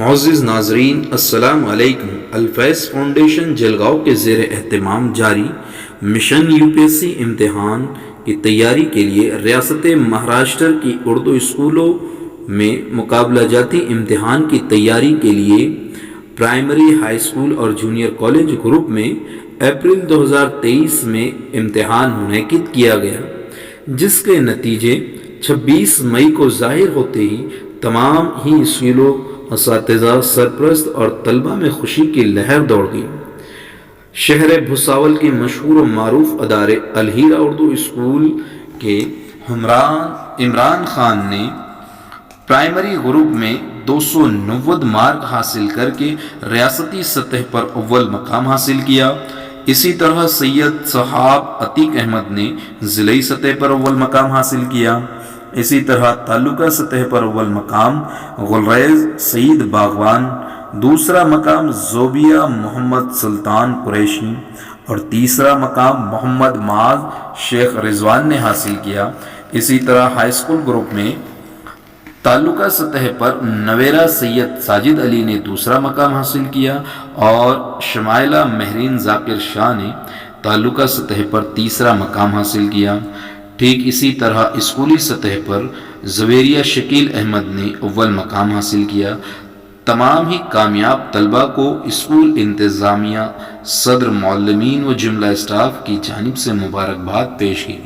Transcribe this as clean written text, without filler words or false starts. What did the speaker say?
معزز ناظرین السلام علیکم۔ الفیض فاؤنڈیشن جلگاؤں کے زیر اہتمام جاری mission U P S C امتحان کی تیاری کے لیے ریاست مہاراشٹر کی اردو اسکولوں میں مقابلہ جاتی امتحان کی تیاری کے لیے پرائمری، ہائی اسکول اور جونیئر کالج گروپ میں اپریل 2023 میں امتحان منعقد کیا گیا، جس کے نتیجے 26 مئی کو ظاہر ہوتے ہی تمام ہی اسکولوں، اساتذہ، سرپرست اور طلباء میں خوشی کی لہر دوڑ گئی۔ شہر بھساول کے مشہور و معروف ادارے الہیرا اردو اسکول کے عمران خان نے پرائمری گروپ میں 290 مارک حاصل کر کے ریاستی سطح پر اول مقام حاصل کیا۔ اسی طرح سید صحاب عتیق احمد نے ضلعی سطح پر اول مقام حاصل کیا۔ اسی طرح تعلقہ سطح پر اول مقام گلریز سعید باغوان، دوسرا مقام زوبیہ محمد سلطان قریشی اور تیسرا مقام محمد معاذ شیخ رضوان نے حاصل کیا۔ اسی طرح ہائی اسکول گروپ میں تعلقہ سطح پر نویرہ سید ساجد علی نے دوسرا مقام حاصل کیا اور شمائلہ مہرین ذاکر شاہ نے تعلقہ سطح پر تیسرا مقام حاصل کیا۔ ٹھیک اسی طرح اسکولی سطح پر زویریہ شکیل احمد نے اول مقام حاصل کیا۔ تمام ہی کامیاب طلباء کو اسکول انتظامیہ، صدر، معلمین و جملہ اسٹاف کی جانب سے مبارکباد پیش کی۔